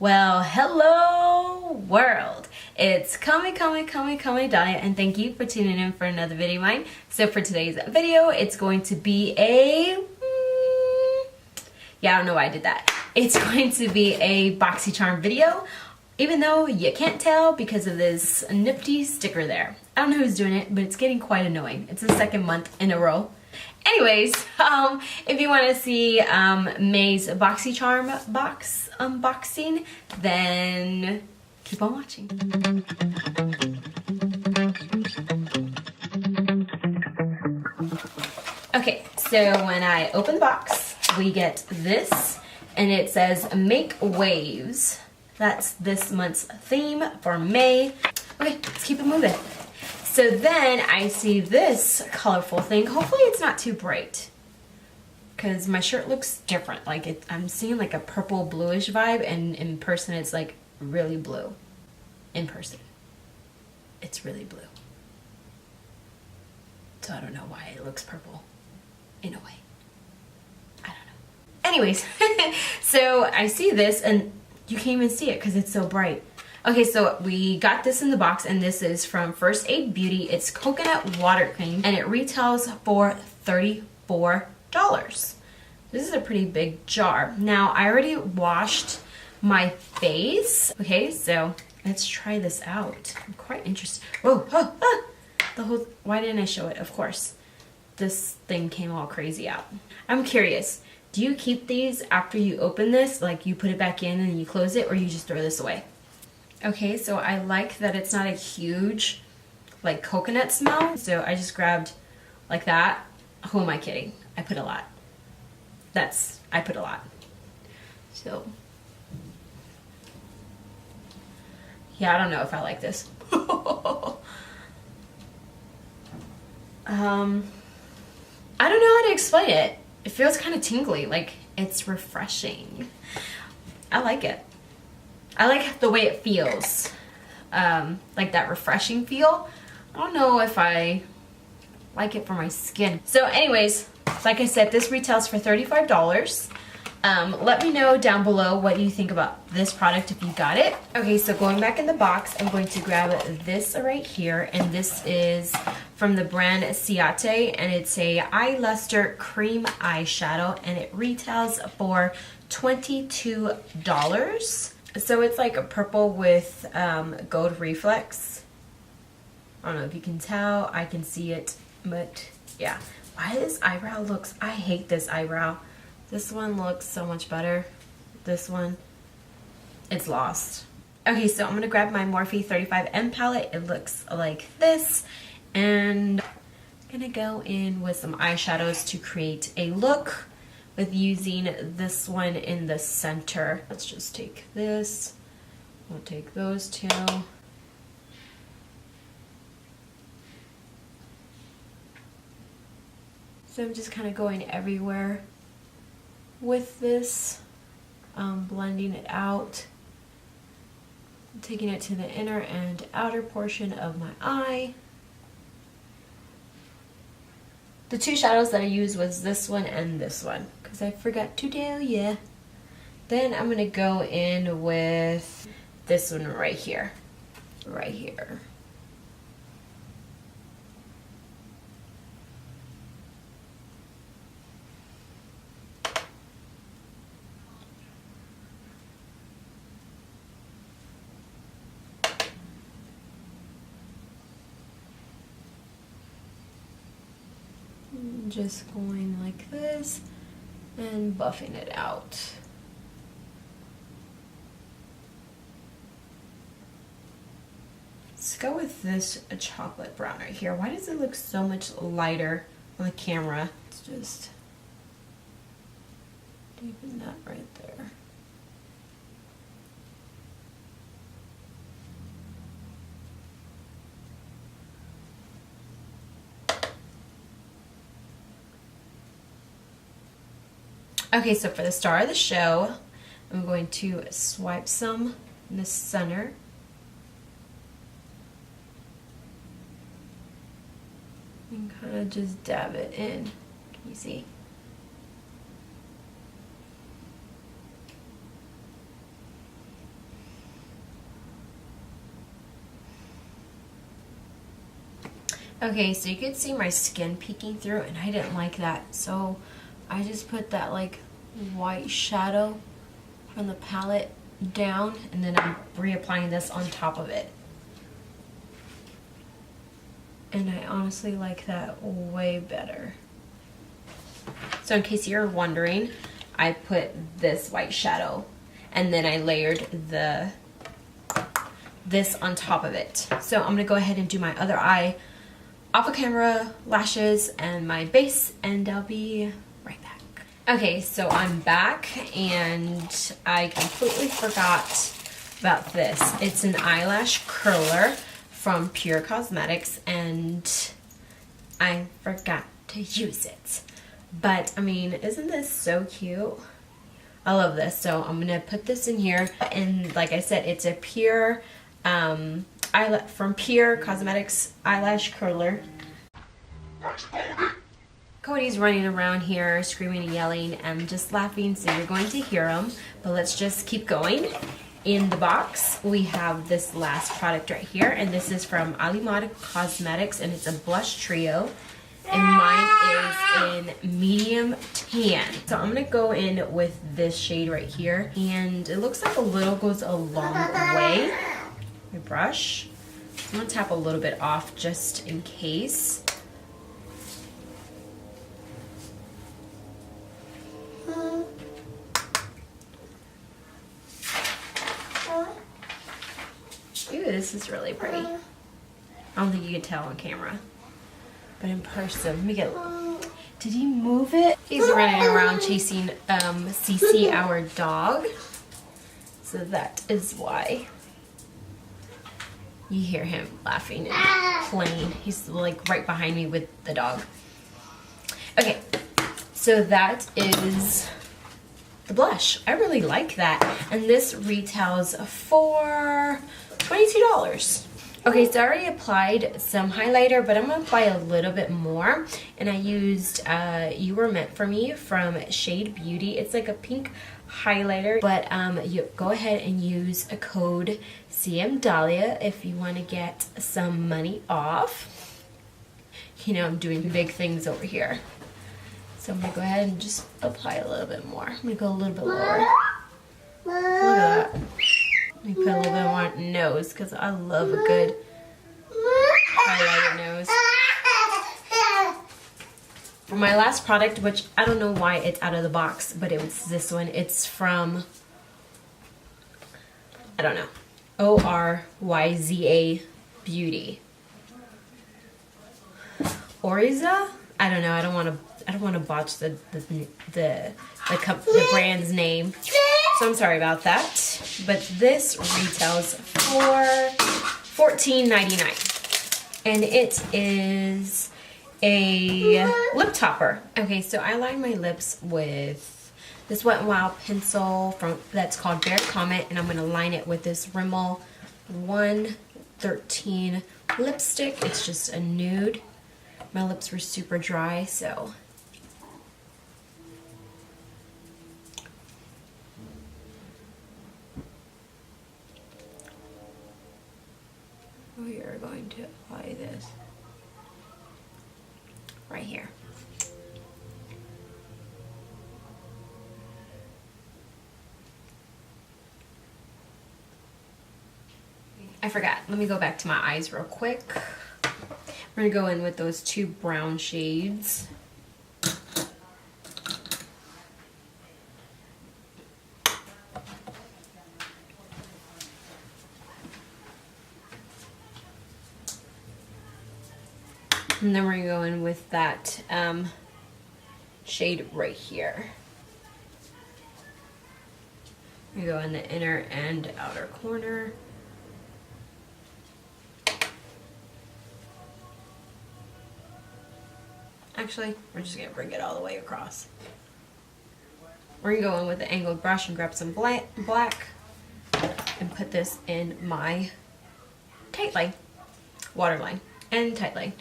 Well, hello world. It's Kami Daya, and thank you for tuning in for another video of mine. So for today's video, it's going to be a I don't know why I did that. It's going to be a Boxycharm video, even though you can't tell because of this nifty sticker there. I don't know who's doing it, but it's getting quite annoying. It's the second month in a row. Anyways, if you want to see May's Boxycharm box unboxing, then keep on watching. Okay, so when I open the box, we get this, and it says Make Waves. That's this month's theme for May. Okay, let's keep it moving. So then I see this colorful thing. Hopefully it's not too bright, because my shirt looks different. Like I'm seeing like a purple bluish vibe, and in person it's like really blue. In person, it's really blue. So I don't know why it looks purple in a way. I don't know. Anyways, so I see this and you can't even see it because it's so bright. Okay, so we got this in the box, and this is from First Aid Beauty. It's coconut water cream, and it retails for $34. This is a pretty big jar. Now, I already washed my face. Okay, so let's try this out. I'm quite interested. Whoa, why didn't I show it? Of course, this thing came all crazy out. I'm curious, do you keep these after you open this? Like you put it back in and you close it, or you just throw this away? Okay, so I like that it's not a huge, like, coconut smell. So I just grabbed like that. Who am I kidding? I put a lot. I put a lot. So, yeah, I don't know if I like this. I don't know how to explain it. It feels kind of tingly, like it's refreshing. I like it. I like the way it feels, like that refreshing feel. I don't know if I like it for my skin. So anyways, like I said, this retails for $35. Let me know down below what you think about this product if you got it. Okay, so going back in the box, I'm going to grab this right here, and this is from the brand Ciate, and it's a Eye Lustre Cream Eyeshadow, and it retails for $22. So it's like a purple with gold reflex. I don't know if you can tell. I can see it, but yeah. Why this eyebrow looks... I hate this eyebrow. This one looks so much better. This one, it's lost. Okay, so I'm going to grab my Morphe 35M palette. It looks like this. And I'm going to go in with some eyeshadows to create a look, with using this one in the center. Let's just take this. We'll take those two. So I'm just kind of going everywhere with this, blending it out, taking it to the inner and outer portion of my eye. The two shadows that I used was this one and this one, because I forgot to tell you. Then I'm going to go in with this one right here. Right here. Just going like this and buffing it out. Let's go with this chocolate brown right here. Why does it look so much lighter on the camera? Let's just deepen that right there. Okay, so for the star of the show, I'm going to swipe some in the center. And kind of just dab it in. Can you see? Okay, so you could see my skin peeking through, and I didn't like that. So I just put that like white shadow from the palette down, and then I'm reapplying this on top of it. And I honestly like that way better. So in case you're wondering, I put this white shadow and then I layered this on top of it. So I'm gonna go ahead and do my other eye off of camera, lashes, and my base, and I'll be right back. Okay, so I'm back and I completely forgot about this. It's an eyelash curler from Pure Cosmetics and I forgot to use it. But I mean, isn't this so cute? I love this. So I'm gonna put this in here, and like I said, it's a pure from Pure Cosmetics eyelash curler. Cody's running around here screaming and yelling and just laughing, so you're going to hear him, but let's just keep going. In the box we have this last product right here, and this is from Alamar Cosmetics, and it's a blush trio, and mine is in medium tan. So I'm gonna go in with this shade right here, and it looks like a little goes a long way. My brush, I'm gonna tap a little bit off just in case. Ooh, this is really pretty. I don't think you can tell on camera, but in person, let me get. Did he move it? He's running around chasing CC, our dog. So that is why you hear him laughing and playing. He's like right behind me with the dog. Okay, so that is the blush. I really like that, and this retails for $22. Okay, so I already applied some highlighter, but I'm gonna apply a little bit more, and I used You Were Meant For Me from Shade Beauty. It's like a pink highlighter, but you go ahead and use a code CMDahlia if you want to get some money off. You know, I'm doing big things over here. So I'm gonna go ahead and just apply a little bit more. I'm gonna go a little bit lower. Look at that. Let me put a little bit more nose, because I love a good highlighter nose. For my last product, which I don't know why it's out of the box, but it was this one. It's from, I don't know, Oryza Beauty. Oryza? I don't know. I don't want to botch the brand's name. So I'm sorry about that. But this retails for $14.99. And it is a lip topper. Okay, so I line my lips with this Wet n Wild pencil that's called Bear Comet, and I'm going to line it with this Rimmel 113 lipstick. It's just a nude. My lips were super dry, so we are going to apply this right here. I forgot. Let me go back to my eyes real quick. We're gonna go in with those two brown shades. And then we're gonna go in with that shade right here. We go in the inner and outer corner. Actually, we're just gonna bring it all the way across. We're gonna go in with the angled brush and grab some black and put this in my tight line, waterline, and tight line.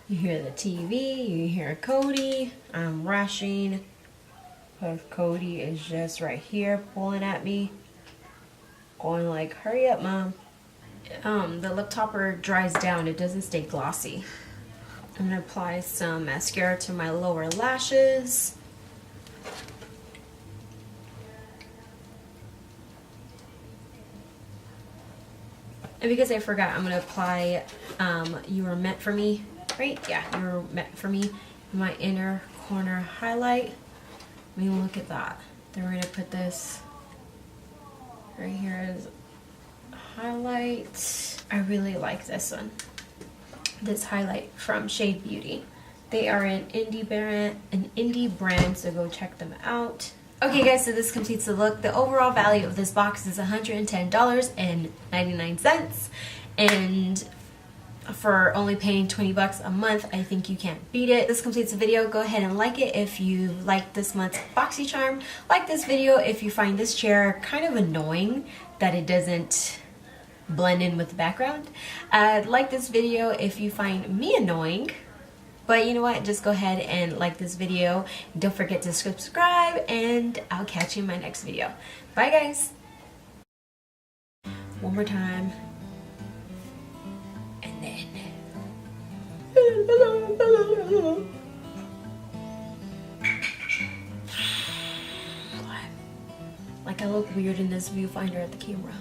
You hear the TV, you hear Cody. I'm rushing because Cody is just right here pulling at me, going like, hurry up, Mom. the lip topper dries down, it doesn't stay glossy. I'm gonna apply some mascara to my lower lashes. And because I forgot, I'm gonna apply You Were Meant For Me, right? Yeah, You Were Meant For Me, my inner corner highlight. I mean, look at that. Then we're gonna put this right here as highlight. I really like this one. This highlight from Shade Beauty. They are an indie brand, so go check them out. Okay guys, so this completes the look. The overall value of this box is $110.99, and for only paying 20 bucks a month, I think you can't beat it. This completes the video. Go ahead and like it if you like this month's Boxycharm. Like this video if you find this chair kind of annoying that it doesn't blend in with the background. Like this video if you find me annoying. But you know what? Just go ahead and like this video. Don't forget to subscribe, and I'll catch you in my next video. Bye guys! One more time. And then... Like I look weird in this viewfinder at the camera.